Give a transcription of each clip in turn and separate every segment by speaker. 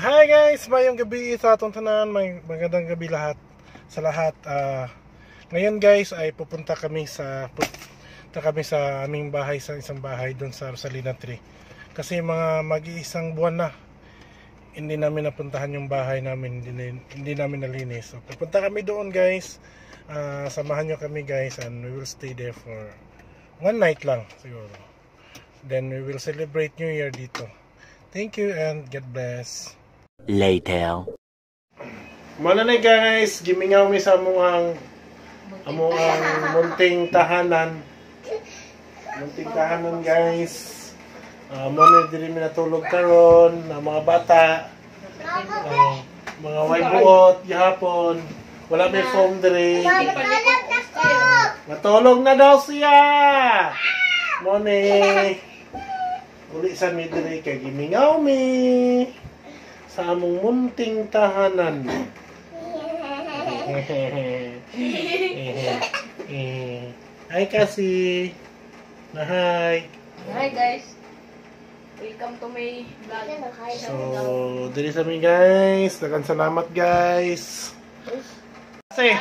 Speaker 1: Hi guys, mayong gabi sa atong tanan, magandang gabi lahat sa lahat. Ngayon guys ay pupunta kami sa aming bahay, sa isang bahay doon sa Rosalina 3. Kasi mga mag-iisang buwan na hindi namin napuntahan yung bahay namin, hindi namin nalinis. So pupunta kami doon guys. Samahan nyo kami guys and we will stay there for one night lang siguro. Then we will celebrate New Year dito. Thank you and God bless.
Speaker 2: Later.
Speaker 1: Muna na guys, gimingaw mi sa amuang munting tahanan. Munting tahanan guys. Muna diri mi natulog karon na mga bata. Mga way buot gihapon. Wala may foam diri. Matulog na daw siya. Muna uli sa mi diri kay gimingaw mi sa among munting tahanan. Hi kasi. Hi.
Speaker 3: Hi guys. Welcome to my vlog.
Speaker 1: So, diri sa mi guys. Daghang salamat guys. Kasi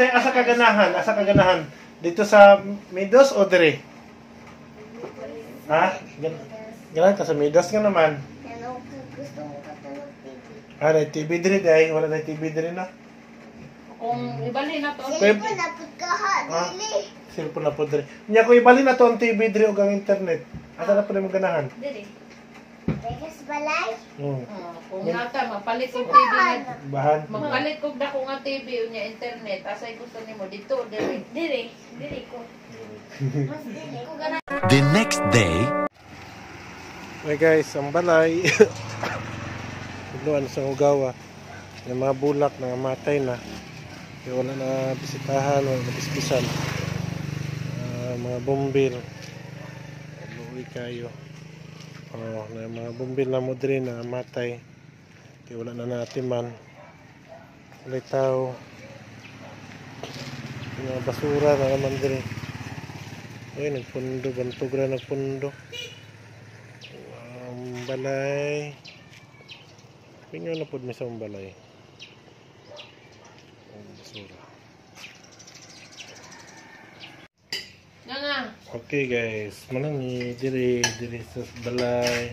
Speaker 1: asa kaganahan dito sa Midos o diri? Ha? Ganan ka sa Midos nga naman. May TV diri day, wala na TV diri na.
Speaker 3: Kung ibalhin na to.
Speaker 1: Cellphone na pud ka ha, dili. Cellphone na pud diri. Nya ko ibalhin na to ang TV diri ug ang internet. Asa na pud mo ganahan?
Speaker 3: Diri.
Speaker 4: Tegas balay?
Speaker 3: Kung nata mapalit og TV nga.
Speaker 1: Bahan.
Speaker 3: Magpalit og dako nga TV unya internet. Asay gusto nimo dito diri. Diri ko. Mas diri ko gana.
Speaker 2: The next day.
Speaker 1: Hey guys, ang balay. Luan sa ugawa. Yung mga bulak na matay na. Kaya wala na bisitahan, wala na bispisan. Mga bombil. Luwi kayo. Na mga bombil na modre na matay. Kaya wala na natiman. Litaw. Mga basura na naman dire. Ay, nagpundo. Bantog na nagpundo. Balay. Pinyo na po may sa balay. Basura.
Speaker 3: Nga.
Speaker 1: Okay guys, manangi diri sa balay.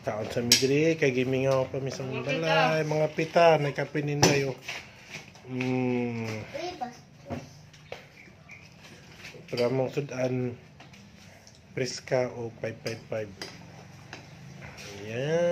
Speaker 1: Taon sa mi diri kay gimingaw pa mi sa balay, mga pita nagkapinin tayo. Para mong sudan preska o 555. Ayan.